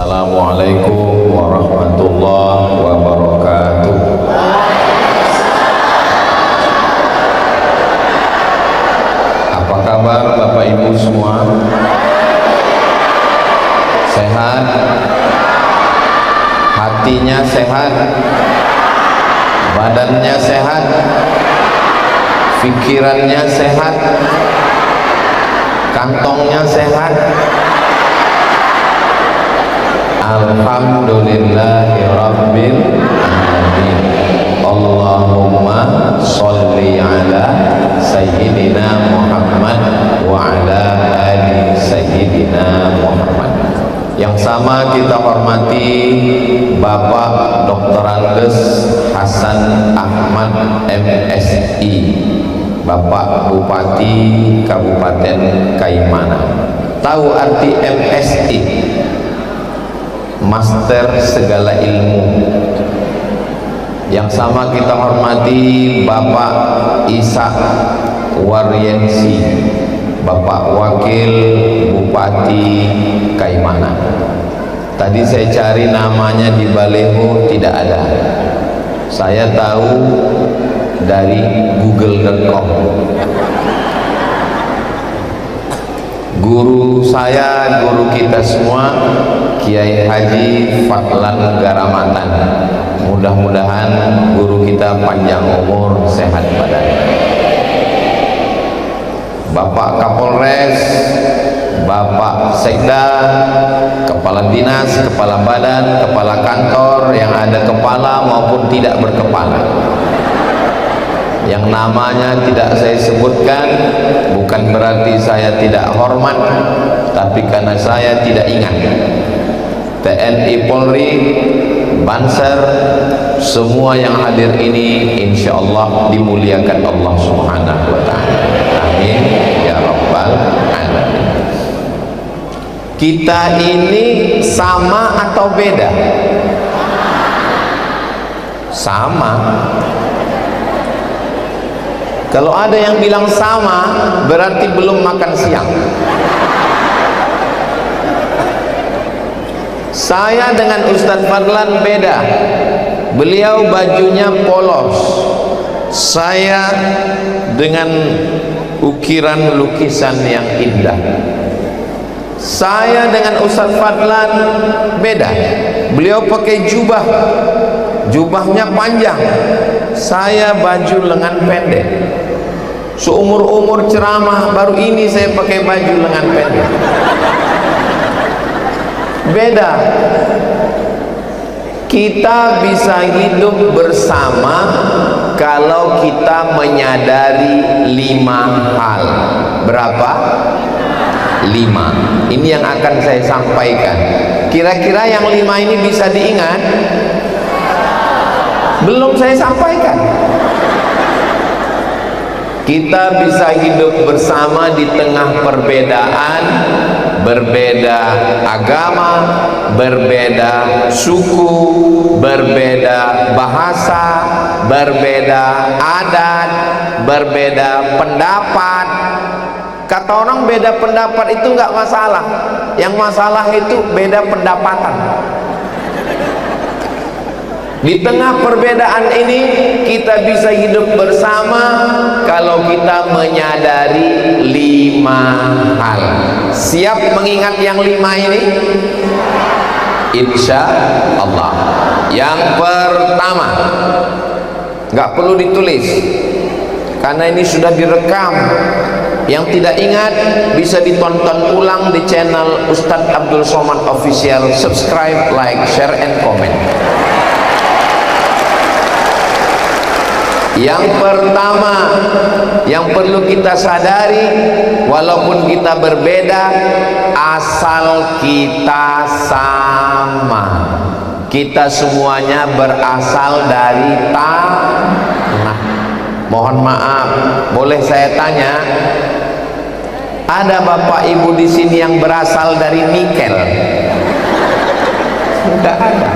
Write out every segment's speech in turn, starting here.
Assalamualaikum warahmatullahi wabarakatuh. Apa kabar Bapak Ibu semua? Sehat? Hatinya sehat? Badannya sehat? Pikirannya sehat? Kantongnya sehat? Alhamdulillahi Rabbil Alamin. Allahumma sholli ala Sayyidina Muhammad wa ala ali Sayyidina Muhammad. Yang sama kita hormati Bapak Dr. Andes Hasan Ahmad MSI, Bapak Bupati Kabupaten Kaimana. Tahu arti MSI? Master segala ilmu. Yang sama kita hormati Bapak Isa Waryensi, Bapak Wakil Bupati Kaimana. Tadi saya cari namanya di baleho, tidak ada. Saya tahu dari google.com. Guru saya, guru kita semua, Kiai Haji Fadlan Garamatan. Mudah-mudahan guru kita panjang umur, sehat badan. Bapak Kapolres, Bapak Sekda, Kepala Dinas, Kepala Badan, Kepala Kantor yang ada kepala maupun tidak berkepala, yang namanya tidak saya sebutkan, bukan berarti saya tidak hormat, tapi karena saya tidak ingat. TNI, Polri, Banser, semua yang hadir ini insya Allah dimuliakan Allah Subhanahu wa Ta'ala. Amin ya Rabbal Alamin. Kita ini sama atau beda? Sama. Kalau ada yang bilang sama, berarti belum makan siang. Saya dengan Ustadz Fadlan beda. Beliau bajunya polos, saya dengan ukiran lukisan yang indah. Saya dengan Ustadz Fadlan beda. Beliau pakai jubah, jubahnya panjang, saya baju lengan pendek. Seumur-umur ceramah baru ini saya pakai baju lengan pendek. Beda. Kita bisa hidup bersama kalau kita menyadari 5 hal. Berapa? 5. Ini yang akan saya sampaikan. Kira-kira yang 5 ini bisa diingat? Belum saya sampaikan. Kita bisa hidup bersama di tengah perbedaan, berbeda agama, berbeda suku, berbeda bahasa, berbeda adat, berbeda pendapat. Kata orang beda pendapat itu enggak masalah. Yang masalah itu beda pendapatan. Di tengah perbedaan ini kita bisa hidup bersama kalau kita menyadari 5 hal. Siap mengingat yang 5 ini? Insya Allah. Yang pertama, nggak perlu ditulis karena ini sudah direkam. Yang tidak ingat bisa ditonton ulang di channel Ustadz Abdul Somad Official. Subscribe, like, share, and comment. Yang pertama yang perlu kita sadari, walaupun kita berbeda, asal kita sama. Kita semuanya berasal dari tanah. Mohon maaf, boleh saya tanya, ada bapak ibu di sini yang berasal dari nikel? Tidak ada.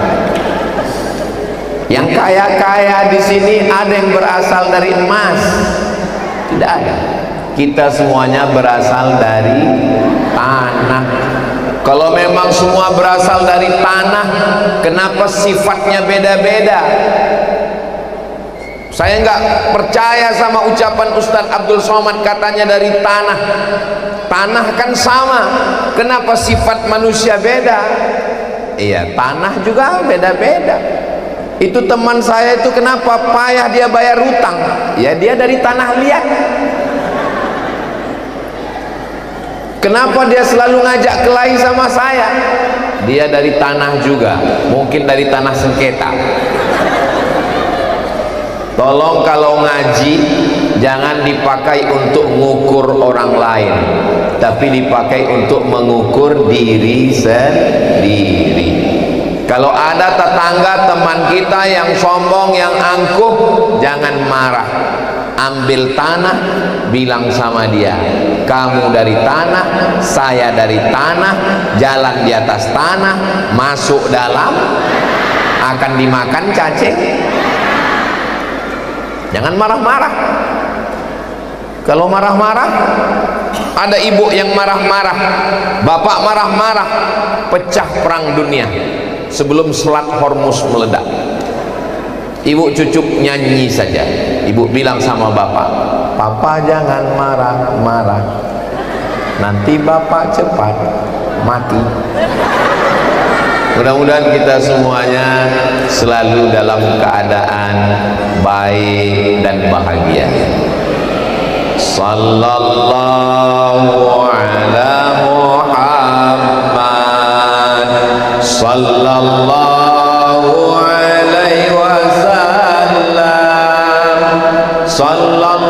Yang kaya-kaya di sini ada yang berasal dari emas? Tidak ada. Kita semuanya berasal dari tanah. Kalau memang semua berasal dari tanah, kenapa sifatnya beda-beda? Saya nggak percaya sama ucapan Ustadz Abdul Somad katanya dari tanah. Tanah kan sama, kenapa sifat manusia beda? Iya, tanah juga beda-beda. Itu teman saya itu kenapa payah dia bayar hutang? Ya dia dari tanah liat. Kenapa dia selalu ngajak kelahi sama saya? Dia dari tanah juga, mungkin dari tanah sengketa. Tolong kalau ngaji jangan dipakai untuk mengukur orang lain, tapi dipakai untuk mengukur diri sendiri. Kalau ada tetangga teman kita yang sombong, yang angkuh, jangan marah. Ambil tanah, bilang sama dia, kamu dari tanah, saya dari tanah, jalan di atas tanah, masuk dalam, akan dimakan cacing. Jangan marah-marah. Kalau marah-marah, ada ibu yang marah-marah, bapak marah-marah, pecah perang dunia sebelum Selat Hormuz meledak. Ibu cucuk nyanyi saja. Ibu bilang sama bapak, papa jangan marah-marah, nanti bapak cepat mati. Mudah-mudahan kita semuanya selalu dalam keadaan baik dan bahagia. Sallallahu ala Muhammad, sallallahu alaihi wasallam, sallallahu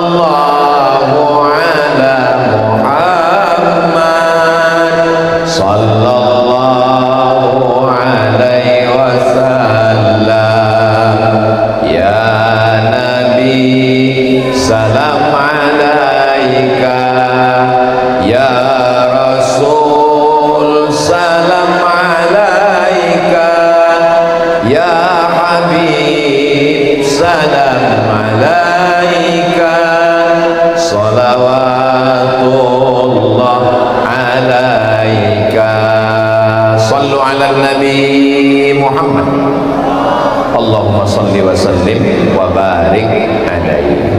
ala Muhammad, sallallahu alaihi wasallam. Ya Nabi, salam alaika. Ya Rasul, salam alaika. Ya Habib, salam alaika. Salawatullah alaika. Sallu ala Nabi Muhammad. Allahumma salli wa sallim wa barik alaihi.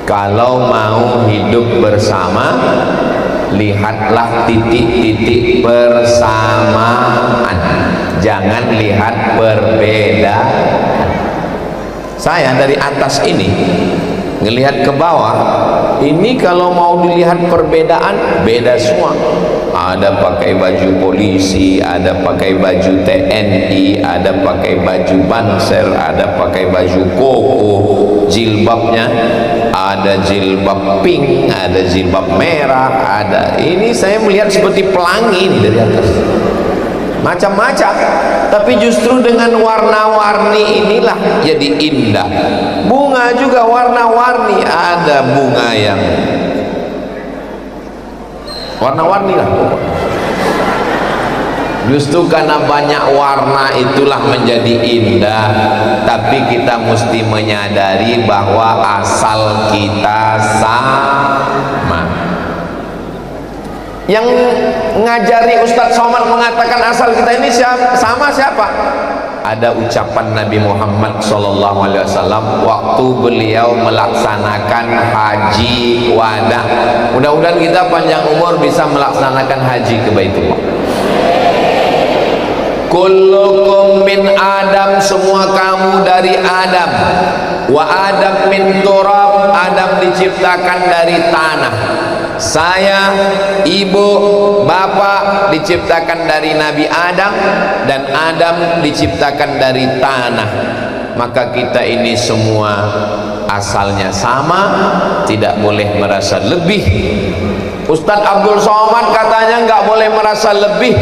Kalau mau hidup bersama, lihatlah titik-titik persamaan, jangan lihat perbedaan. Saya dari atas ini ngelihat ke bawah, ini kalau mau dilihat perbedaan, beda semua. Ada pakai baju polisi, ada pakai baju TNI, ada pakai baju Banser, ada pakai baju koko, jilbabnya ada jilbab pink, ada jilbab merah, ada ini. Saya melihat seperti pelangi ini dari atas, macam-macam, tapi justru dengan warna-warni inilah jadi indah. Bunga juga warna-warni, ada bunga yang warna-warni lah. Justru karena banyak warna itulah menjadi indah. Tapi kita mesti menyadari bahwa asal kita sama. Yang ngajari Ustadz Somad mengatakan asal kita ini sama siapa? Ada ucapan Nabi Muhammad SAW waktu beliau melaksanakan haji wada. Mudah-mudahan kita panjang umur bisa melaksanakan haji ke Baitullah. Kullukum min Adam, semua kamu dari Adam. Wa Adam min turab, Adam diciptakan dari tanah. Saya, ibu, bapak diciptakan dari Nabi Adam, dan Adam diciptakan dari tanah. Maka kita ini semua asalnya sama, tidak boleh merasa lebih. Ustadz Abdul Somad katanya nggak boleh merasa lebih,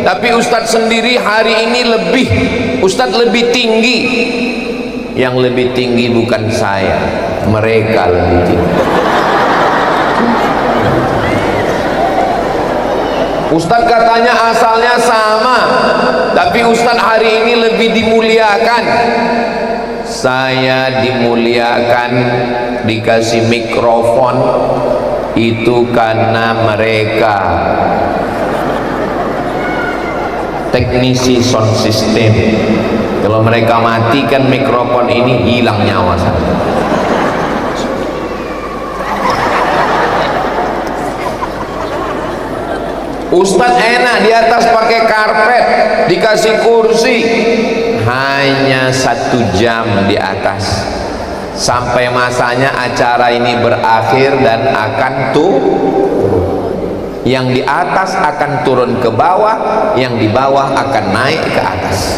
tapi Ustadz sendiri hari ini lebih. Ustadz lebih tinggi. Yang lebih tinggi bukan saya, mereka lebih tinggi. Ustadz katanya asalnya sama, tapi Ustadz hari ini lebih dimuliakan. Saya dimuliakan, dikasih mikrofon, itu karena mereka. teknisi sound system. Kalau mereka matikan mikrofon ini, hilang nyawa saya. Ustadz enak di atas pakai karpet, dikasih kursi, hanya 1 jam di atas, sampai masanya acara ini berakhir dan akan yang di atas akan turun ke bawah, yang di bawah akan naik ke atas.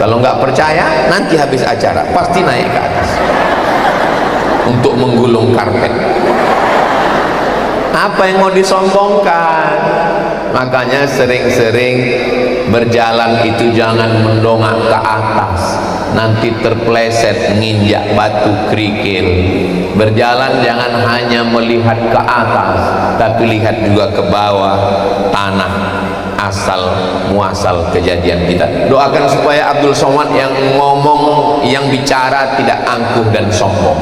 Kalau nggak percaya, nanti habis acara pasti naik ke atas untuk menggulung karpet. Apa yang mau disombongkan? Makanya sering-sering berjalan itu jangan mendongak ke atas, nanti terpleset nginjak batu kerikil. Berjalan jangan hanya melihat ke atas, tapi lihat juga ke bawah, tanah asal muasal kejadian kita. Doakan supaya Abdul Somad yang ngomong, yang bicara tidak angkuh dan sombong.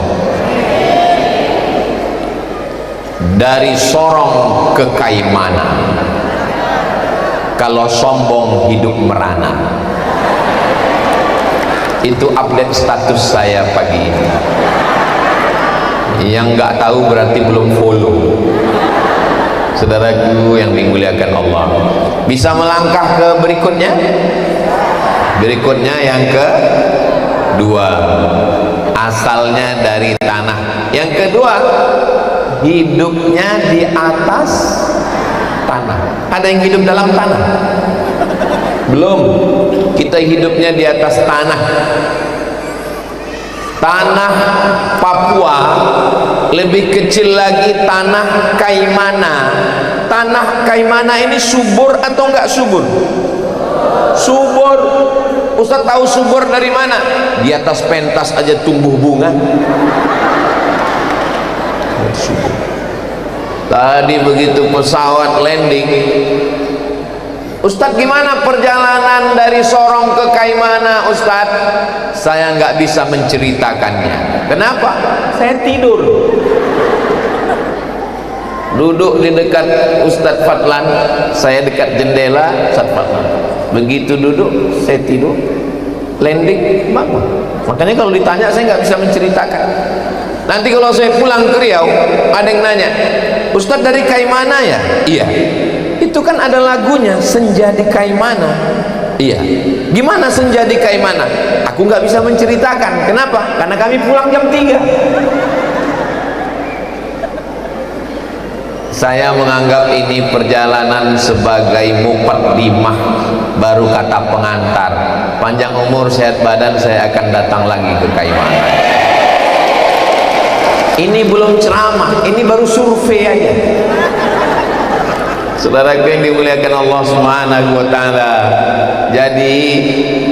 Dari Sorong ke Kaimana, kalau sombong hidup merana. Itu update status saya pagi ini. Yang nggak tahu berarti belum follow. Saudaraku yang dimuliakan Allah, bisa melangkah ke berikutnya. Berikutnya yang kedua, asalnya dari tanah. Yang kedua, hidupnya di atas tanah. Ada yang hidup dalam tanah? Belum. Kita hidupnya di atas tanah. Tanah Papua, lebih kecil lagi tanah Kaimana. Tanah Kaimana ini subur atau enggak subur? Subur. Ustaz tahu subur dari mana? Di atas pentas aja tumbuh bunga. Subur. Tadi begitu pesawat landing, Ustadz gimana perjalanan dari Sorong ke Kaimana Ustadz? Saya nggak bisa menceritakannya. Kenapa? Saya tidur. Duduk di dekat Ustadz Fadlan, saya dekat jendela Ustadz Fadlan. Begitu duduk, saya tidur. Landing, bangun. Makanya kalau ditanya saya nggak bisa menceritakan. Nanti kalau saya pulang ke Riau, ada yang nanya, Ustadz dari Kaimana ya? Iya. Itu kan ada lagunya, Senja di Kaimana. Iya. Gimana senja di Kaimana? Aku nggak bisa menceritakan. Kenapa? Karena kami pulang jam 3. Saya menganggap ini perjalanan sebagai muqaddimah, baru kata pengantar. Panjang umur sehat badan, saya akan datang lagi ke Kaimana. Ini belum ceramah, ini baru survei aja. Saudaraku yang dimuliakan Allah Subhanahu wa taala. Jadi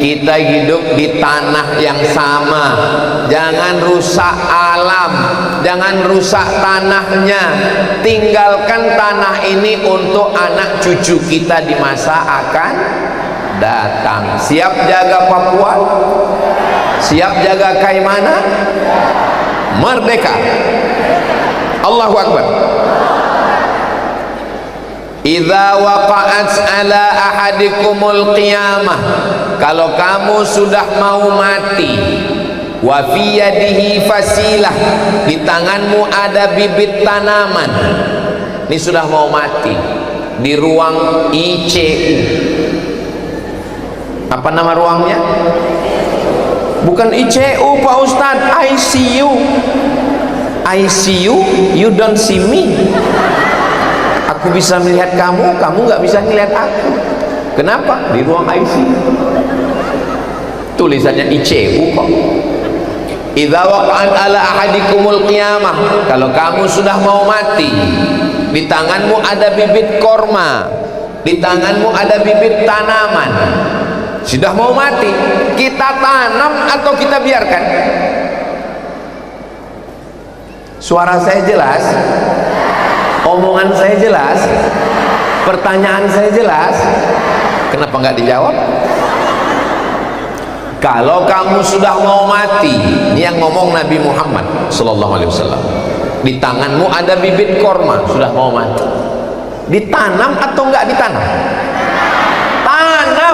kita hidup di tanah yang sama. Jangan rusak alam, jangan rusak tanahnya. Tinggalkan tanah ini untuk anak cucu kita di masa akan datang. Siap jaga Papua? Siap jaga Kaimana? Merdeka. Allahu Akbar. Idza waqa'at ala ahadikumul qiyamah, kalau kamu sudah mau mati, wa fi yadihi fasilah, di tanganmu ada bibit tanaman, ini sudah mau mati, di ruang ICU. Apa nama ruangnya? Bukan ICU Pak Ustadz, ICU. ICU, you don't see me. Aku bisa melihat kamu, kamu nggak bisa melihat aku. Kenapa? Di ruang ICU. Tulisannya ICU kok. Idza waqa'at ala ahadikumul qiyamah, kalau kamu sudah mau mati, di tanganmu ada bibit korma, di tanganmu ada bibit tanaman. Sudah mau mati, kita tanam atau kita biarkan? Suara saya jelas? Omongan saya jelas? Pertanyaan saya jelas? Kenapa nggak dijawab? Kalau kamu sudah mau mati, ini yang ngomong Nabi Muhammad Sallallahu Alaihi Wasallam, di tanganmu ada bibit korma, sudah mau mati, ditanam atau nggak ditanam? Tanam.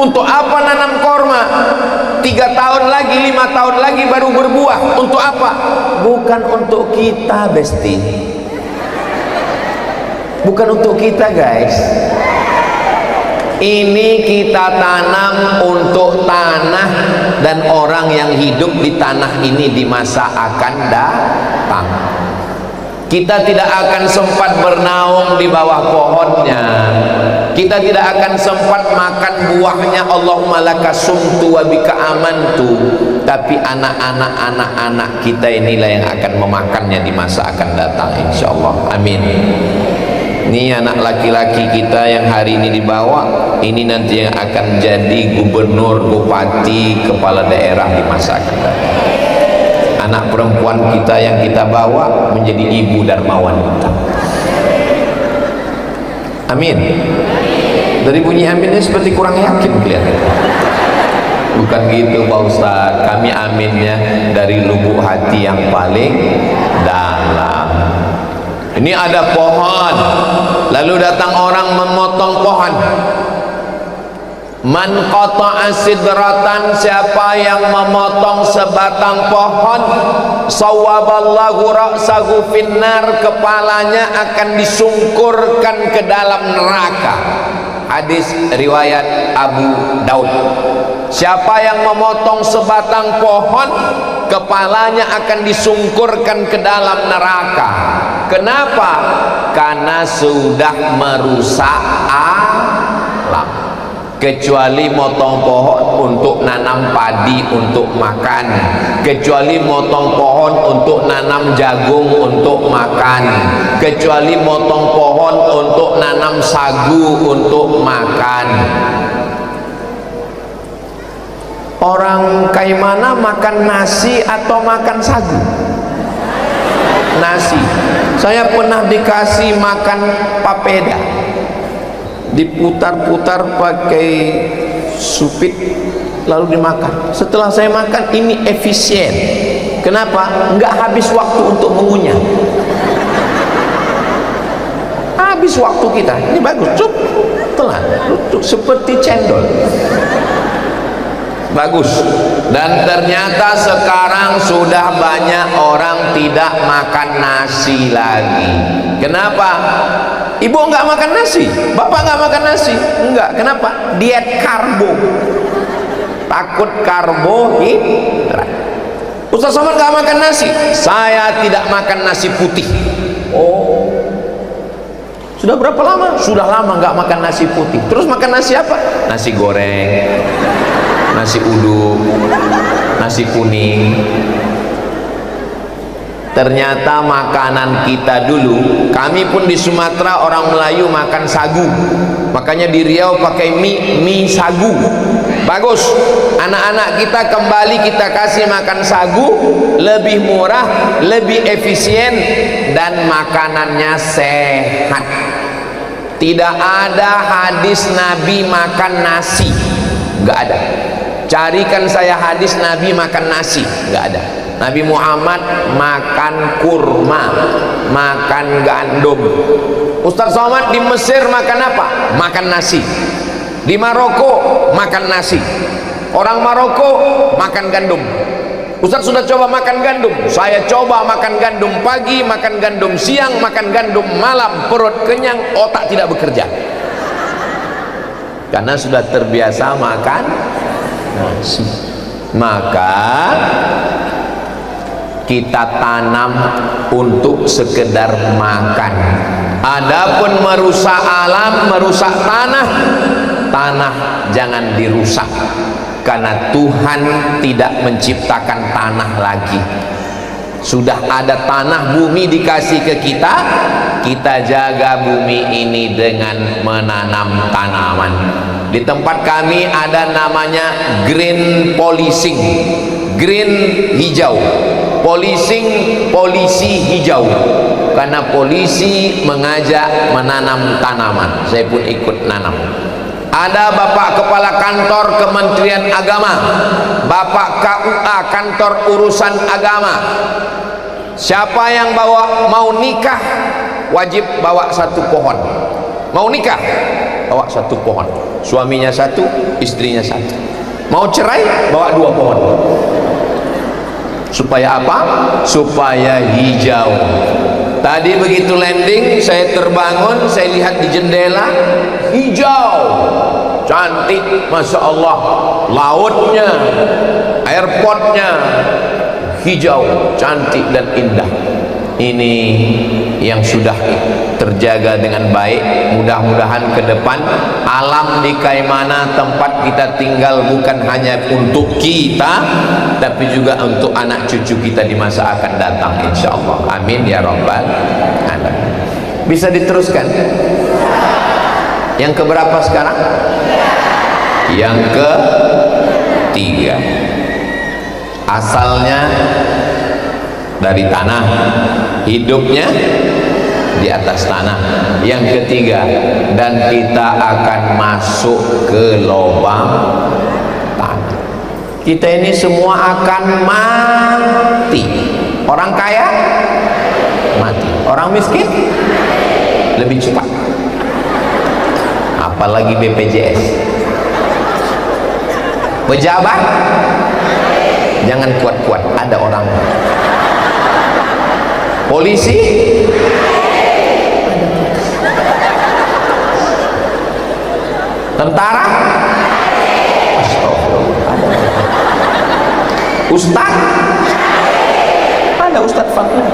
Untuk apa nanam korma? 3 tahun lagi, 5 tahun lagi baru berbuah. Untuk apa? Bukan untuk kita, Besti. Bukan untuk kita, guys. Ini kita tanam untuk tanah dan orang yang hidup di tanah ini di masa akan datang. Kita tidak akan sempat bernaung di bawah pohonnya, kita tidak akan sempat makan buahnya. Allahumma laka sumtu wa bika amantu. Tapi anak-anak kita inilah yang akan memakannya di masa akan datang, insyaallah. Amin. Ini anak laki-laki kita yang hari ini dibawa, ini nanti yang akan jadi gubernur, bupati, kepala daerah di masa akan datang. Anak perempuan kita yang kita bawa menjadi ibu darmawan kita. Amin. Dari bunyi aminnya seperti kurang yakin kelihatan. Bukan gitu Pak Ustaz, kami aminnya dari lubuk hati yang paling dalam. Ini ada pohon, lalu datang orang memotong pohon. Man qata'a sidratan, siapa yang memotong sebatang pohon, sawwaballahu ra'sahu finnar, kepalanya akan disungkurkan ke dalam neraka. Hadis riwayat Abu Daud. Siapa yang memotong sebatang pohon, kepalanya akan disungkurkan ke dalam neraka. Kenapa? Karena sudah merusak alam. Kecuali motong pohon untuk nanam padi untuk makan, kecuali motong pohon untuk nanam jagung untuk makan, kecuali motong pohon untuk nanam sagu untuk makan. Orang kayak mana makan nasi atau makan sagu? Nasi. Saya pernah dikasih makan papeda, diputar-putar pakai supit lalu dimakan. Setelah saya makan, ini efisien. Kenapa? Enggak habis waktu untuk mengunyah. Habis waktu kita. Ini bagus, cuk, telan, seperti cendol. Bagus. Dan ternyata sekarang sudah banyak orang tidak makan nasi lagi. Kenapa? Ibu enggak makan nasi, bapak enggak makan nasi. Enggak, kenapa? Diet karbo. Takut karbohidrat. Ustaz Somad enggak makan nasi. Saya tidak makan nasi putih. Oh, sudah berapa lama? Sudah lama enggak makan nasi putih. Terus makan nasi apa? Nasi goreng, nasi uduk, nasi kuning. Ternyata makanan kita dulu, kami pun di Sumatera orang Melayu makan sagu, makanya di Riau pakai mie sagu. Bagus. Anak-anak kita kembali kita kasih makan sagu, lebih murah, lebih efisien, dan makanannya sehat. Tidak ada hadis Nabi makan nasi, nggak ada. Carikan saya hadis Nabi makan nasi, nggak ada. Nabi Muhammad makan kurma, makan gandum. Ustaz Somad di Mesir makan apa? Makan nasi. Di Maroko makan nasi. Orang Maroko makan gandum. Ustaz sudah coba makan gandum? Saya coba makan gandum pagi, makan gandum siang, makan gandum malam, perut kenyang, otak tidak bekerja. Karena sudah terbiasa makan nasi. Maka kita tanam untuk sekedar makan. Adapun merusak alam, merusak tanah, tanah jangan dirusak, karena Tuhan tidak menciptakan tanah lagi. Sudah ada tanah, bumi dikasih ke kita, kita jaga bumi ini dengan menanam tanaman. Di tempat kami ada namanya green policing, green hijau, policing, polisi hijau, karena polisi mengajak menanam tanaman. Saya pun ikut nanam. Ada Bapak Kepala Kantor Kementerian Agama, Bapak KUA, Kantor Urusan Agama. Siapa yang mau nikah wajib bawa 1 pohon. Mau nikah bawa satu pohon, suaminya satu, istrinya satu. Mau cerai, bawa dua pohon. Supaya apa? Supaya hijau. Tadi begitu landing, saya terbangun, saya lihat di jendela, hijau, cantik, Masya Allah. Lautnya, airportnya hijau, cantik dan indah. Ini yang sudah terjaga dengan baik. Mudah-mudahan ke depan alam di Kaimana tempat kita tinggal bukan hanya untuk kita, tapi juga untuk anak cucu kita di masa akan datang, insya Allah. Amin ya rabbal alamin. Bisa diteruskan? Yang keberapa sekarang? Yang ketiga. Asalnya dari tanah, hidupnya di atas tanah. Yang ketiga, dan kita akan masuk ke lubang tanah. Kita ini semua akan mati. Orang kaya mati, orang miskin lebih cepat. Apalagi BPJS. Pejabat jangan kuat-kuat, ada orang. Polisi tentara, ustaz, ada ustaz fakir.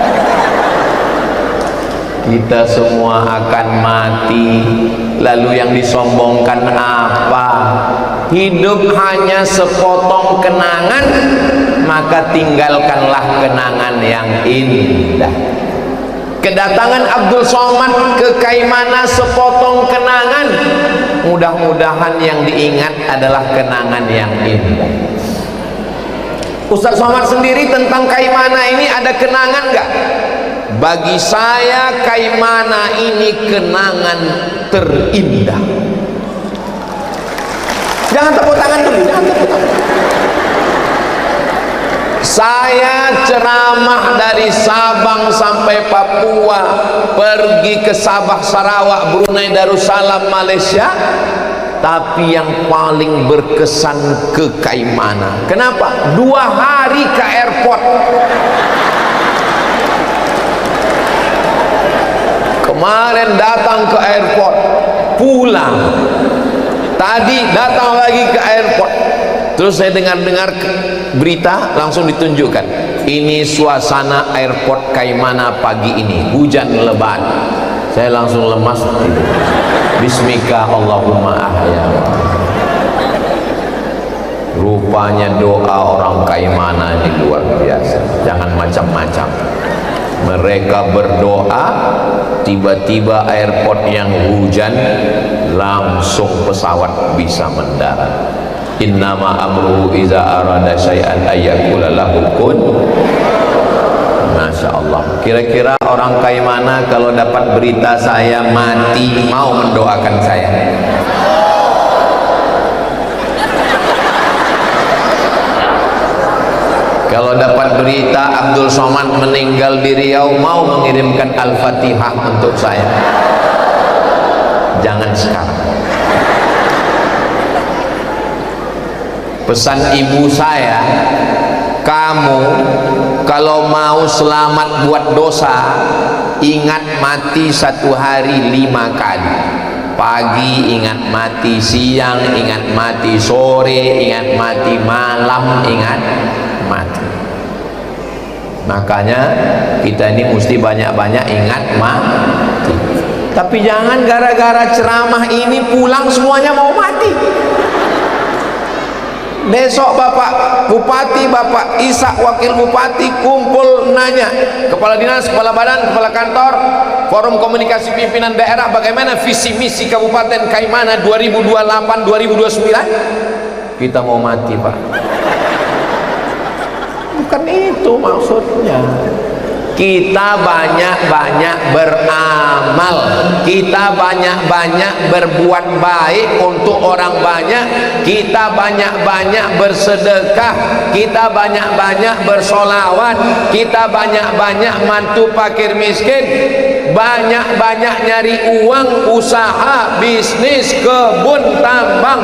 Kita semua akan mati. Lalu yang disombongkan apa? Hidup hanya sepotong kenangan, maka tinggalkanlah kenangan yang indah. Kedatangan Abdul Somad ke Kaimana sepotong kenangan. Mudah-mudahan yang diingat adalah kenangan yang indah. Ustaz Somad sendiri tentang Kaimana ini ada kenangan enggak? Bagi saya Kaimana ini kenangan terindah. Jangan tepuk tangan dulu, jangan tepuk tangan. Saya ceramah dari Sabang sampai Papua, pergi ke Sabah, Sarawak, Brunei Darussalam, Malaysia, tapi yang paling berkesan ke Kaimana. Kenapa? 2 hari ke airport. Kemarin datang ke airport, pulang. Tadi datang lagi ke airport. Terus saya dengar-dengar berita, langsung ditunjukkan. Ini suasana airport Kaimana pagi ini, hujan lebat. Saya langsung lemas. Bismika Allahumma ahya. Rupanya doa orang Kaimana ini luar biasa. Jangan macam-macam. Mereka berdoa, tiba-tiba airport yang hujan, langsung pesawat bisa mendarat. Innama amruhu iza arada syai'an ayyakula lahu kun. Masya Allah. Kira-kira orang Kaimana kalau dapat berita saya mati, mau mendoakan saya? Kalau dapat berita Abdul Somad meninggal di Riau, mau mengirimkan Al-Fatihah untuk saya? Jangan sekarang. Pesan ibu saya, kamu kalau mau selamat buat dosa, ingat mati 1 hari 5 kali. Pagi ingat mati, siang ingat mati, sore ingat mati, malam ingat mati. Makanya kita ini mesti banyak-banyak ingat mati. Tapi jangan gara-gara ceramah ini pulang semuanya mau mati. Besok Bapak Bupati, Bapak Ishak Wakil Bupati kumpul nanya, Kepala Dinas, Kepala Badan, Kepala Kantor, Forum Komunikasi Pimpinan Daerah, bagaimana visi misi Kabupaten Kaimana 2028-2029? Kita mau mati, Pak. Bukan itu maksudnya. kita banyak-banyak beramal, kita banyak-banyak berbuat baik untuk orang banyak, kita banyak-banyak bersedekah, kita banyak-banyak bersolawat, kita banyak-banyak mantu fakir miskin, banyak-banyak nyari uang, usaha, bisnis, kebun, tambang,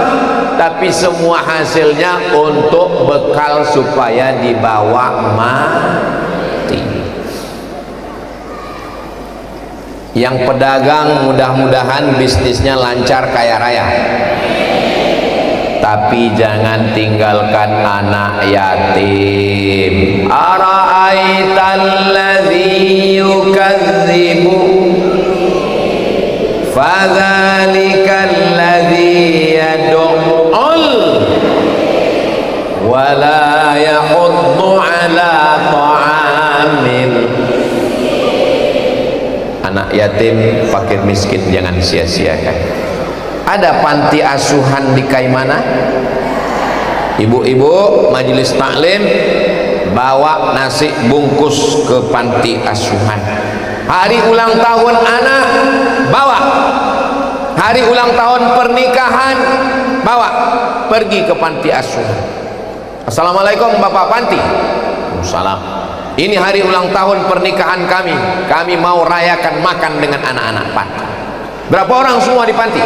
tapi semua hasilnya untuk bekal supaya dibawa mati. Yang pedagang mudah-mudahan bisnisnya lancar kaya raya, tapi jangan tinggalkan anak yatim. Ara'aital ladzi yukadzibu fadzalikal ladzi yad'ul wala yahuddu ala ta'amil. Anak yatim, fakir miskin jangan sia-siakan. Ada panti asuhan di Kaimana, ibu-ibu majelis taklim bawa nasi bungkus ke panti asuhan. Hari ulang tahun anak bawa, hari ulang tahun pernikahan bawa, pergi ke panti asuhan. Assalamualaikum Bapak Panti. Waalaikumsalam. Ini hari ulang tahun pernikahan kami, kami mau rayakan makan dengan anak-anak panti. Berapa orang semua di panti?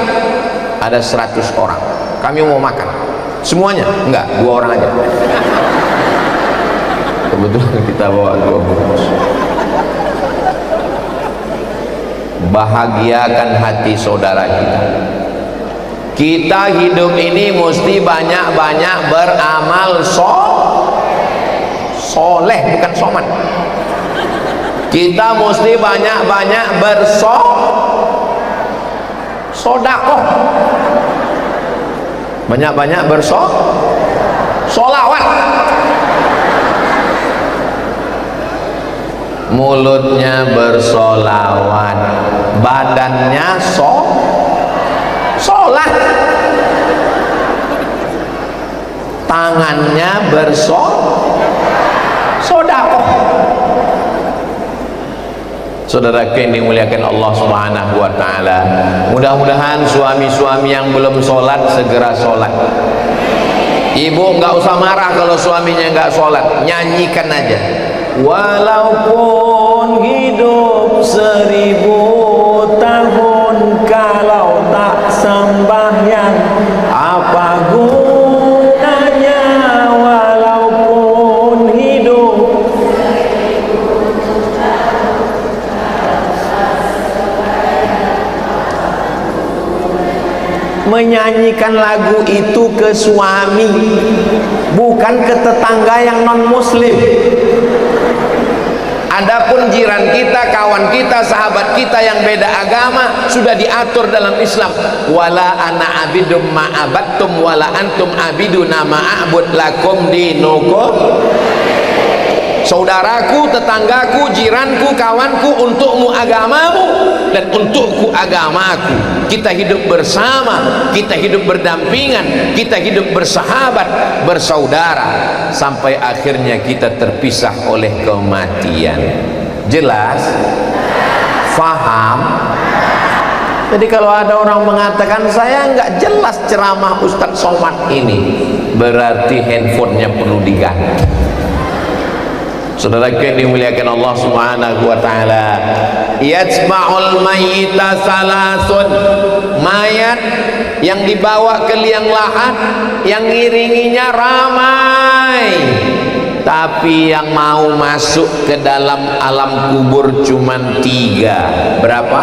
Ada 100 orang. Kami mau makan semuanya? Enggak, 2 orang aja. Kebetulan kita bawa 2 bungkus. Bahagiakan hati saudara kita. Kita hidup ini mesti banyak-banyak beramal soleh, bukan soman. Kita mesti banyak-banyak bersodakoh, banyak-banyak solawat. Mulutnya bersolawat, badannya sholat, tangannya bersodakoh. Saudara yang dimuliakan Allah Subhanahu wa taala, mudah-mudahan suami-suami yang belum sholat segera sholat. Ibu nggak usah marah kalau suaminya nggak sholat, nyanyikan aja. Walaupun hidup 1000 tahun, kalau tak sembahyang apa gunanya? Walaupun hidup menyanyikan lagu itu ke suami, bukan ke tetangga yang non muslim. Adapun jiran kita, kawan kita, sahabat kita yang beda agama sudah diatur dalam Islam. Wala ana abidum ma'abattum wala antum abiduna ma'abud lakum dinukum. Saudaraku, tetanggaku, jiranku, kawanku, untukmu agamamu dan untukku agamaku. Kita hidup bersama, kita hidup berdampingan, kita hidup bersahabat, bersaudara sampai akhirnya kita terpisah oleh kematian. Jelas? Faham? Jadi kalau ada orang mengatakan saya nggak jelas ceramah Ustadz Somad ini, berarti handphonenya perlu diganti. Saudara yang dimuliakan Allah Subhanahu wa taala, yajma'ul mayyita salasun, mayat yang dibawa ke liang lahat, yang ngiringinya ramai, tapi yang mau masuk ke dalam alam kubur cuman 3. Berapa?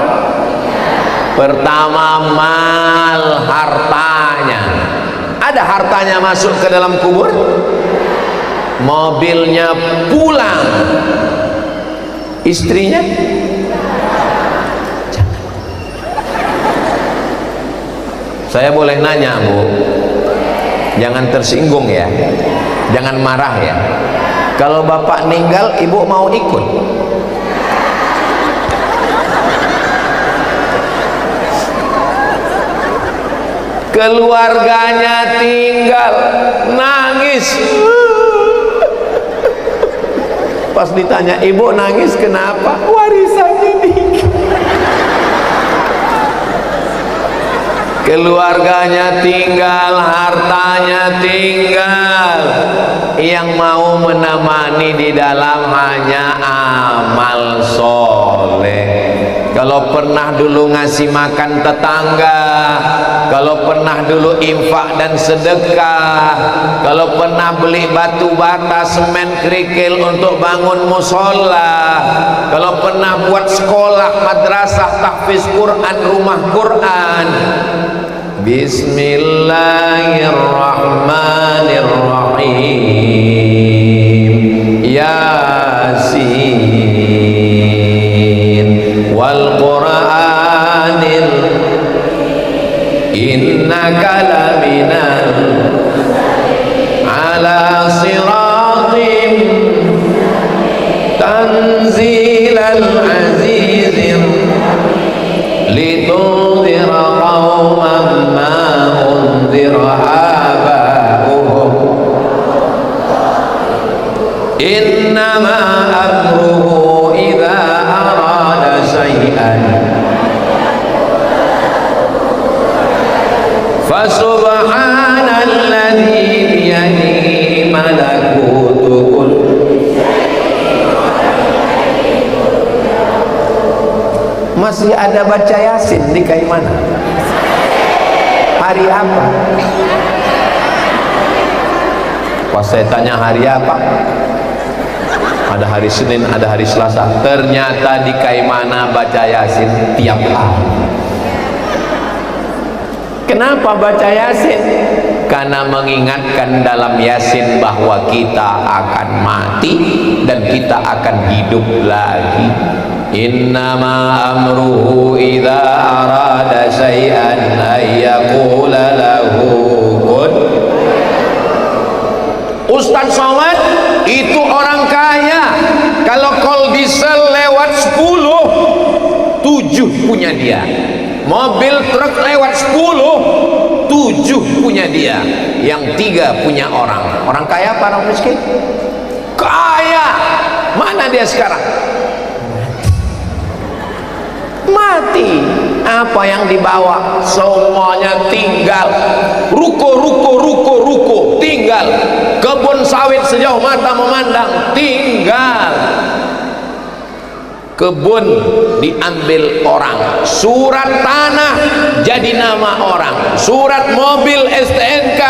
Pertama, mal, hartanya. Ada hartanya masuk ke dalam kubur, mobilnya pulang, istrinya jangan. Saya boleh nanya Bu, jangan tersinggung ya, jangan marah ya. Kalau bapak meninggal, ibu mau ikut? Keluarganya tinggal nangis. Pas ditanya, ibu nangis kenapa? Warisannya dikit. Keluarganya tinggal, hartanya tinggal. Yang mau menemani di dalam hanya amal soleh. Kalau pernah dulu ngasih makan tetangga, kalau pernah dulu infak dan sedekah, kalau pernah beli batu bata, semen, kerikil untuk bangun musola, kalau pernah buat sekolah, madrasah, tahfiz Quran, rumah Quran. Bismillahirrahmanirrahim. Yasin wal Qur'anil innaka laminal ala siratim tanzilal azizir litundhira qauman ma unzira aba'uhum innama amruhu idza arada syai'an fasubhanalladzi biyadihi malakutu kulli syai'in. Masih ada baca Yasin di Kaimana? Hari apa? Pas saya tanya hari apa, ada hari Senin, ada hari Selasa. Ternyata di Kaimana baca Yasin tiap hari. Kenapa baca Yasin? Karena mengingatkan dalam Yasin bahwa kita akan mati dan kita akan hidup lagi. Innama amruhu idza arada syai'an ayyaqula lahu kun. Ustaz Somad itu orang kaya. Kalau call diesel lewat 10, 7 punya dia. Mobil truk lewat 10, 7 punya dia. Yang 3 punya orang. Orang kaya apa orang miskin? Kaya. Mana dia sekarang? Mati. Apa yang dibawa? Semuanya tinggal. Ruko tinggal. Kebun sawit sejauh mata memandang tinggal. Kebun diambil orang, surat tanah jadi nama orang, surat mobil STNK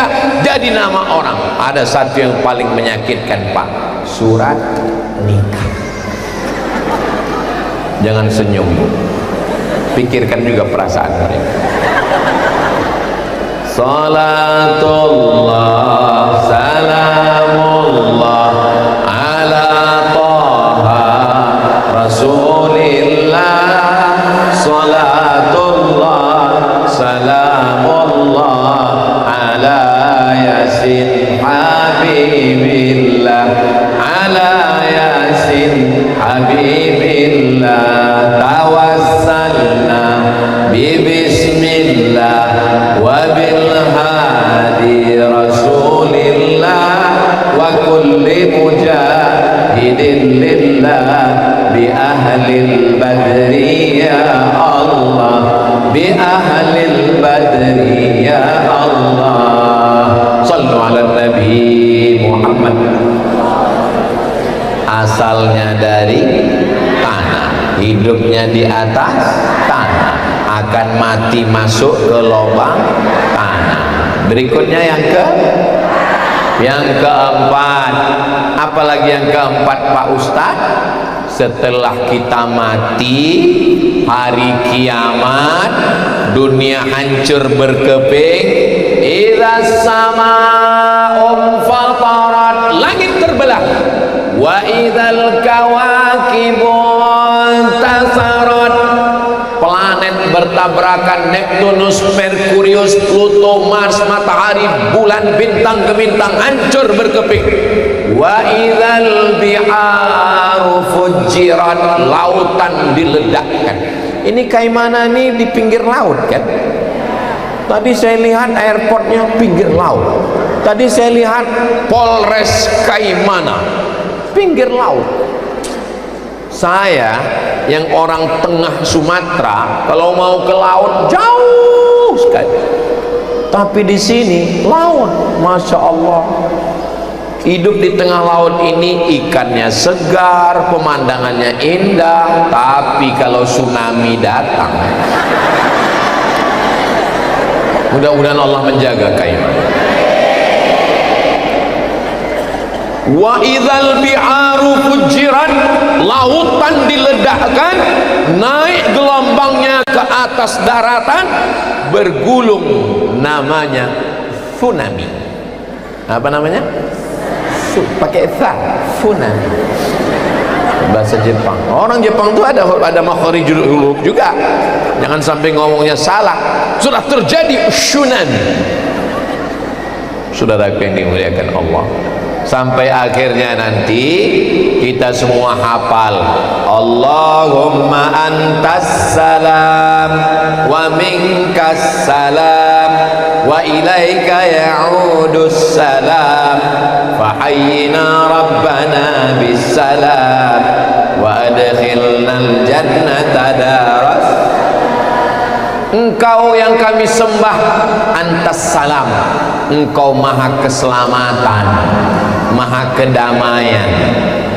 jadi nama orang. Ada satu yang paling menyakitkan, Pak, surat nikah. Jangan senyum, pikirkan juga perasaan mereka. Salatullah salamullah ala Taha Rasulillah. Salatullah salamullah ala Yasin Habibillah. Ala Yasin Habibillah tawassalna bismillah wa bil hadi Rasulillah wa kulli mujahidin lillah bi ahlil badri ya Allah, bi ahlil badri ya Allah. Sallu ala Nabi Muhammad. Asalnya dari tanah, hidupnya di atas tanah, akan mati masuk ke lubang tanah. Berikutnya yang keempat. Apalagi yang keempat, Pak Ustadz? Setelah kita mati, hari kiamat, dunia hancur berkeping, idza sama'un fatarat, langit terbelah, wa idzal kawakibun tasarat, planet bertabrakan, Neptunus, Merkurius, Pluto, Mars, matahari, bulan, bintang ke bintang hancur berkeping. Wa idzal biharu fujirat, lautan diledakkan. Ini Kaimana nih di pinggir laut kan? Tadi saya lihat airportnya pinggir laut. Tadi saya lihat Polres Kaimana pinggir laut. Saya yang orang tengah Sumatera, kalau mau ke laut jauh sekali. Tapi di sini laut, masya Allah. Hidup di tengah laut ini ikannya segar, pemandangannya indah. Tapi kalau tsunami datang, mudah-mudahan Allah menjaga Kaiman. Wa idzal bi'aru fujirat, lautan diledakkan, naik gelombangnya ke atas daratan, bergulung, namanya tsunami. Apa namanya? Pakai tha, tsunami. Bahasa Jepang. Orang Jepang itu ada makharijul huruf juga. Jangan sampai ngomongnya salah. Sudah terjadi tsunami. Saudara yang dimuliakan Allah, sampai akhirnya nanti kita semua hafal Allahumma antas salam wa minkas salam wa ilaika ya'udus salam fahayyina rabbana bis salam wa adkhilnal jannata daras. Engkau yang kami sembah, antas salam, engkau maha keselamatan, maha kedamaian.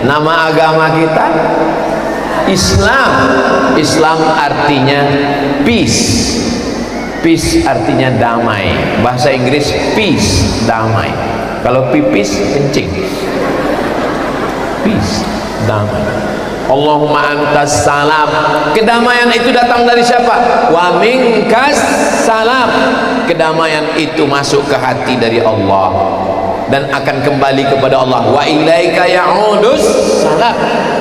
Nama agama kita Islam. Islam artinya peace. Peace artinya damai. Bahasa Inggris peace, damai. Kalau pipis, kencing. Peace, damai. Allahumma antas salam. Kedamaian itu datang dari siapa? Wa minkas salam. Kedamaian itu masuk ke hati dari Allah dan akan kembali kepada Allah. Wa ilaika ya'udus salam.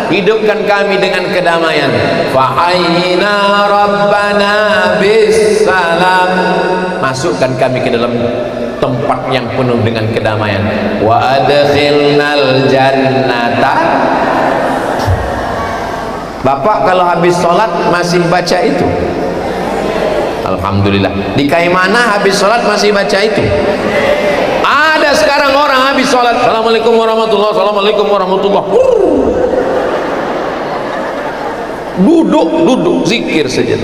Hidupkan kami dengan kedamaian. Fahayyina rabbana bis salam. Masukkan kami ke dalam tempat yang penuh dengan kedamaian. Wa adkhilnal jannata. Bapak kalau habis sholat masih baca itu? Alhamdulillah. Di Kaimana habis sholat masih baca itu? Ada sekarang orang habis sholat, Assalamualaikum warahmatullahi wabarakatuh, Assalamualaikum warahmatullahi wabarakatuh. Duduk zikir saja.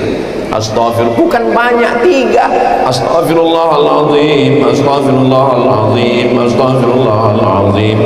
Astaghfirullah, bukan banyak, 3. Astaghfirullahaladzim, astaghfirullahaladzim, astaghfirullahaladzim.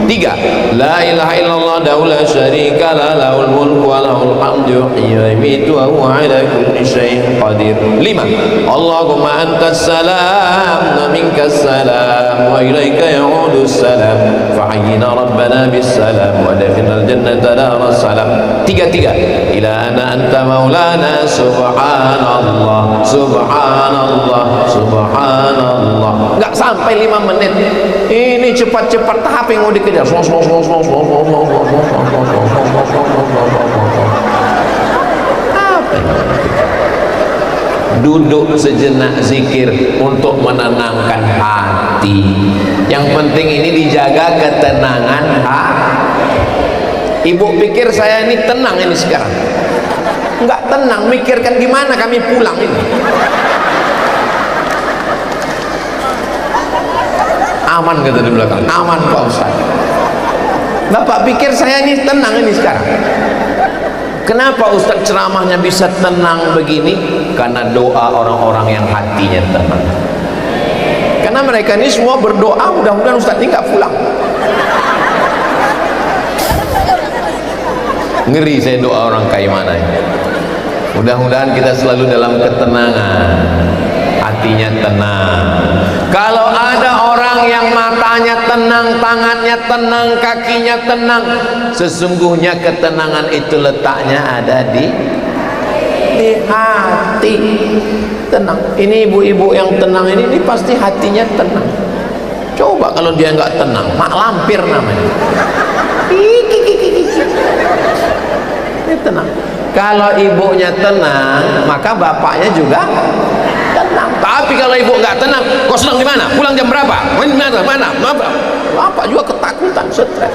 3. La ilaha illallah daula syarika la lahul mulku wa lahul hamdu yuhyi wa yumiitu wa huwa ala kulli syai'in qadir. 5. Allahumma antas salam wa minkas salam wa ilaika ya'udus salam fahayyina rabbana bis salam wa adkhilnal jannata daras salam. 3 ila ana anta maulana subhanallah subhanallah subhanallah. Enggak sampai 5 menit. Ini cepat-cepat tahap yang mau dikejar. Duduk sejenak zikir untuk menenangkan hati. Yang penting ini dijaga ketenangan hati. Ibu pikir saya ini tenang ini sekarang? Enggak tenang, mikirkan gimana kami pulang ini. Aman kata di belakang, aman Pak Ustaz. Bapak pikir saya ini tenang ini sekarang? Kenapa Ustaz ceramahnya bisa tenang begini? Karena doa orang-orang yang hatinya tenang. Karena mereka ini semua berdoa, mudah-mudahan Ustaz ini nggak pulang. Ngeri saya doa orang Kaimana ini. Mudah-mudahan kita selalu dalam ketenangan, hatinya tenang. Kalau ada orang yang matanya tenang, tangannya tenang, kakinya tenang, sesungguhnya ketenangan itu letaknya ada di hati. Tenang. Ini ibu-ibu yang tenang ini pasti hatinya tenang. Coba kalau dia nggak tenang, mak lampir namanya. Ini tenang. Kalau ibunya tenang, maka bapaknya juga tenang. Tapi kalau ibu nggak tenang, kau sedang di mana? Pulang jam berapa? Mana? Bapak juga ketakutan, stres,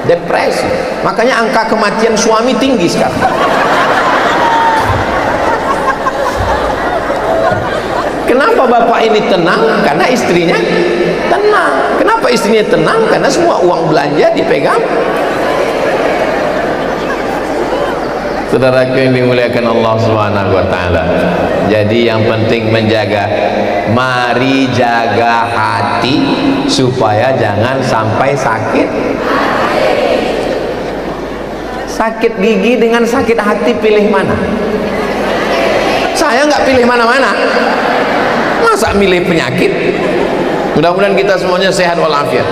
depresi. Makanya angka kematian suami tinggi sekarang. Kenapa bapak ini tenang? Karena istrinya tenang. Kenapa istrinya tenang? Karena semua uang belanja dipegang Saudaraku yang dimuliakan Allah Subhanahu wa taala. Jadi yang penting menjaga, mari jaga hati supaya jangan sampai sakit. Sakit gigi dengan sakit hati pilih mana? Saya nggak pilih mana-mana. Masa milih penyakit? Mudah-mudahan kita semuanya sehat walafiat.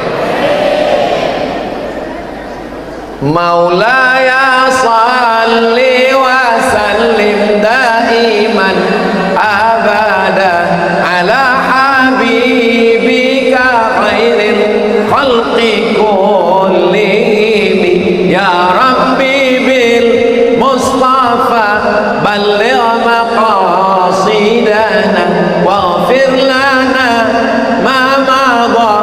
Maulaya salli wa sallim daiman abada ala habibika khairil khalqi kullihim ya rabbi bil mustafa balligh maqasidana waghfir lana ma madha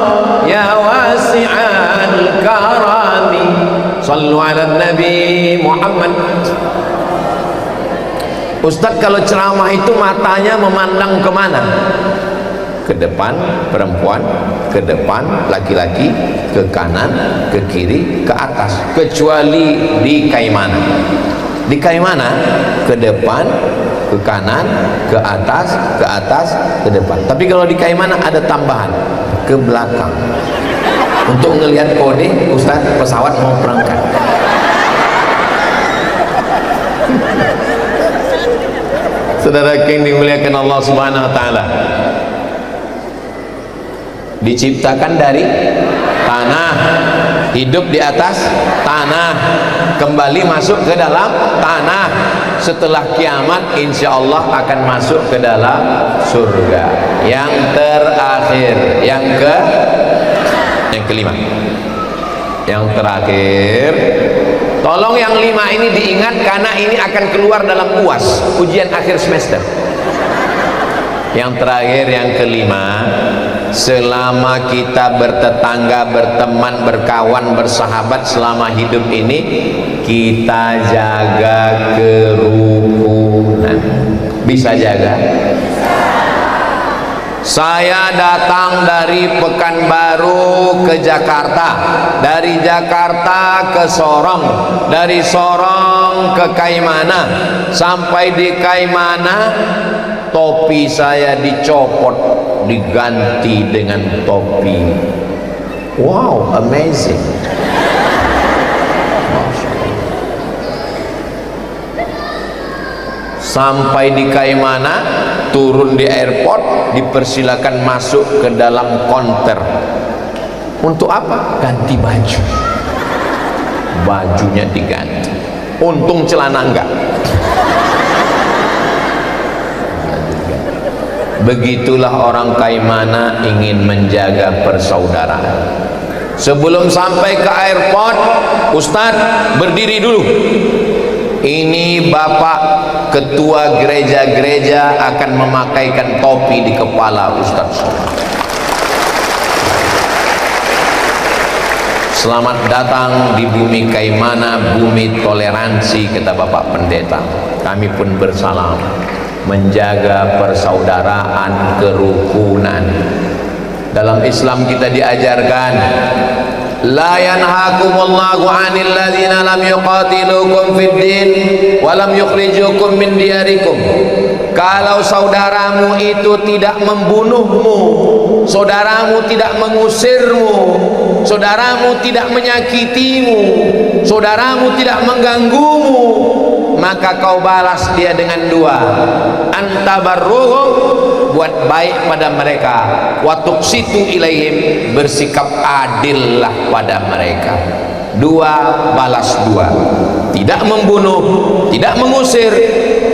ya wasi'al karami. Sallu ala Nabi Muhammad. Ustadz, kalau ceramah itu matanya memandang kemana? Ke depan perempuan, ke depan laki-laki, ke kanan, ke kiri, ke atas, kecuali di Kaimana. Di Kaimana ke depan, ke kanan, ke atas, ke depan. Tapi kalau di Kaimana ada tambahan, ke belakang, untuk ngelihat kode Ustaz pesawat mau berangkat. Saudara yang dimuliakan Allah Subhanahu wa taala, diciptakan dari tanah, hidup di atas tanah, kembali masuk ke dalam tanah. Setelah kiamat insya Allah akan masuk ke dalam surga. Yang terakhir, yang kelima, yang terakhir, tolong yang 5 ini diingat karena ini akan keluar dalam UAS, ujian akhir semester. Yang terakhir, yang kelima, selama kita bertetangga, berteman, berkawan, bersahabat selama hidup ini, kita jaga kerukunan. Bisa jaga? Saya datang dari Pekanbaru ke Jakarta, dari Jakarta ke Sorong, dari Sorong ke Kaimana. Sampai di Kaimana, topi saya dicopot, diganti dengan topi. Wow, amazing. Sampai di Kaimana, turun di airport, dipersilakan masuk ke dalam konter. Untuk apa? Ganti baju. Bajunya diganti. Untung celana enggak. Begitulah orang Kaimana ingin menjaga persaudaraan. Sebelum sampai ke airport, Ustadz berdiri dulu. Ini Bapak Ketua gereja-gereja akan memakaikan topi di kepala Ustadz. Selamat datang di bumi Kaimana, bumi toleransi, kata Bapak Pendeta. Kami pun bersalam, menjaga persaudaraan, kerukunan. Dalam Islam kita diajarkan, la yanhakumullahu 'anil ladzina lam yuqatilukum fid din wa lam yukhrijukum min diyarikum. Kalau saudaramu itu tidak membunuhmu, saudaramu tidak mengusirmu, saudaramu tidak menyakitimu, saudaramu tidak mengganggumu, maka kau balas dia dengan 2. Antabarruhum, buat baik pada mereka, wa tuqsitu ilaihim, bersikap adillah pada mereka. 2, balas 2. Tidak membunuh, tidak mengusir,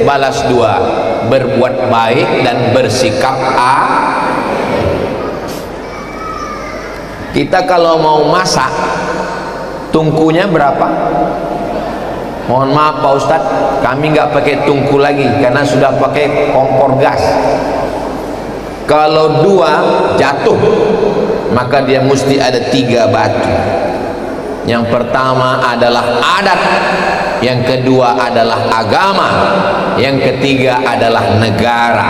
balas 2. Berbuat baik dan bersikap Kita kalau mau masak, tungkunya berapa? Mohon maaf Pak Ustadz, kami nggak pakai tungku lagi karena sudah pakai kompor gas. Kalau 2 jatuh, maka dia mesti ada 3 batu. Yang pertama adalah adat, yang kedua adalah agama, yang ketiga adalah negara.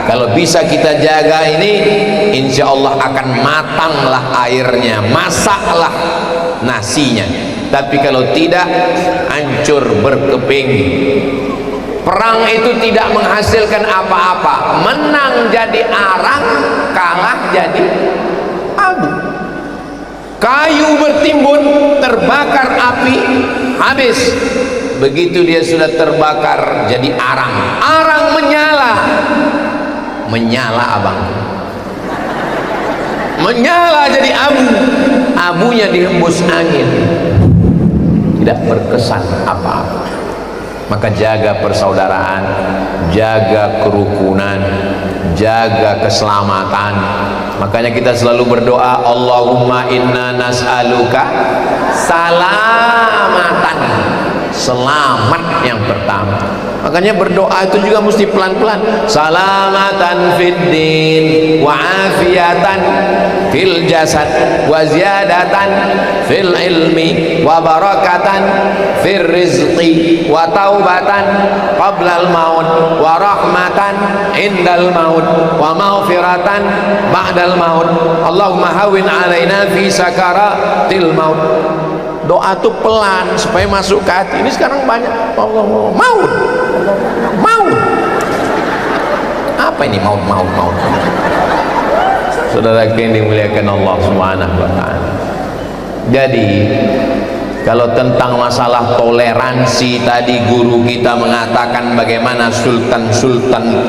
Kalau bisa kita jaga ini, insya Allah akan matanglah airnya, masaklah nasinya. tapi kalau tidak hancur berkeping. Perang itu tidak menghasilkan apa-apa, menang jadi arang, kalah jadi abu. Kayu bertimbun, terbakar api, habis. Begitu dia sudah terbakar jadi arang, arang menyala, menyala abang, menyala jadi abu, abunya dihembus angin, tidak berkesan apa-apa. Maka jaga persaudaraan, jaga kerukunan, jaga keselamatan. Makanya kita selalu berdoa, Allahumma inna nas'aluka salamatan, selamat yang pertama. Makanya berdoa itu juga mesti pelan-pelan. Salamatan fid din wa afiyatan fil jasad wa ziyadatan fil ilmi wa barakatan fil rizqi wa taubatan qabla al maut wa rahmatan indal maut wa maghfiratan ba'dal maut. Allahumma hawin alaina fi sakaratil maut. Doa itu pelan supaya masuk ke hati. Ini sekarang banyak Allah maut, maut. Apa ini maut? Saudara yang dimuliakan Allah Subhanahu wa taala. Jadi kalau tentang masalah toleransi tadi, guru kita mengatakan bagaimana Sultan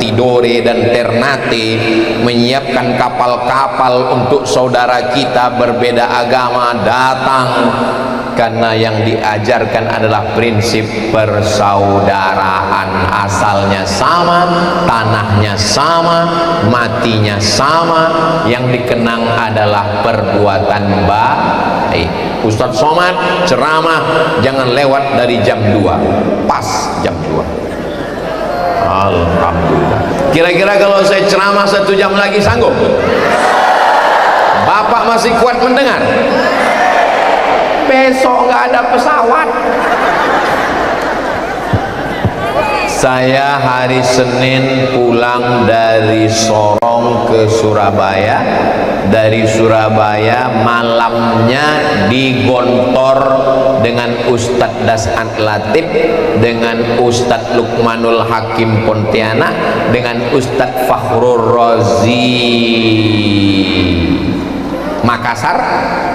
Tidore dan Ternate menyiapkan kapal-kapal untuk saudara kita berbeda agama datang, karena yang diajarkan adalah prinsip persaudaraan. Asalnya sama, tanahnya sama, matinya sama, yang dikenang adalah perbuatan baik. Ustadz Somad ceramah jangan lewat dari jam 2, pas jam 2. Alhamdulillah. Kira-kira kalau saya ceramah 1 jam lagi sanggup? Bapak masih kuat mendengar? Besok nggak ada pesawat. Saya hari Senin pulang dari Sorong ke Surabaya. Dari Surabaya malamnya digontor dengan Ustadz Das'an Latif, dengan Ustadz Lukmanul Hakim Pontianak, dengan Ustadz Fakhrul Razi Makassar,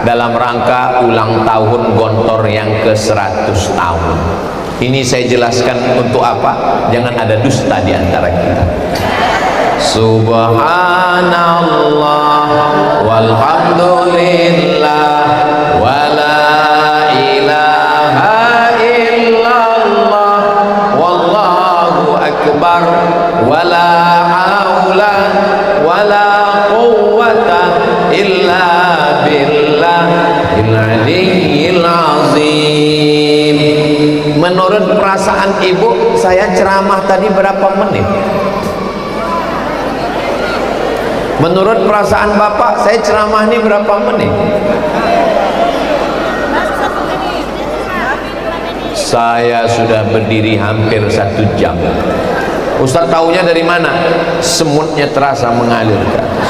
dalam rangka ulang tahun Gontor yang ke-100 tahun. Ini saya jelaskan untuk apa? Jangan ada dusta di antara kita. Subhanallah walhamdulillah wala ilaha illallah wallahu akbar wala haula wala quwwata illa billahil aliyyil azim. Menurut perasaan ibu, saya ceramah tadi berapa menit? Menurut perasaan bapak, saya ceramah ini berapa menit? Saya sudah berdiri hampir 1 jam. Ustaz taunya dari mana? Semutnya terasa mengalir ke atas.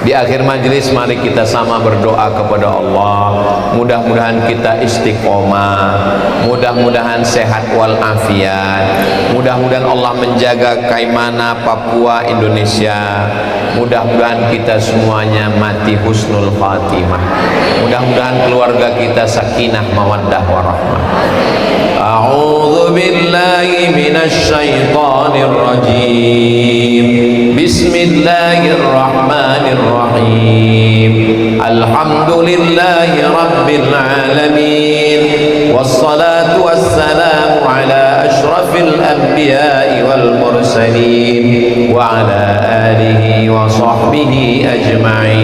Di akhir majelis mari kita sama berdoa kepada Allah, mudah-mudahan kita istiqomah, mudah-mudahan sehat walafiat, mudah-mudahan Allah menjaga Kaimana, Papua, Indonesia, mudah-mudahan kita semuanya mati husnul khatimah, mudah-mudahan keluarga kita sakinah mawaddah warahmah. A'udzu billahi minasy syaithanir rajim. Bismillahirrahmanirrahim. Alhamdulillahi rabbil alamin. Wassalatu wassalamu ala asyrafil anbiya'i wal mursalin wa ala alihi wa sahbihi ajma'in.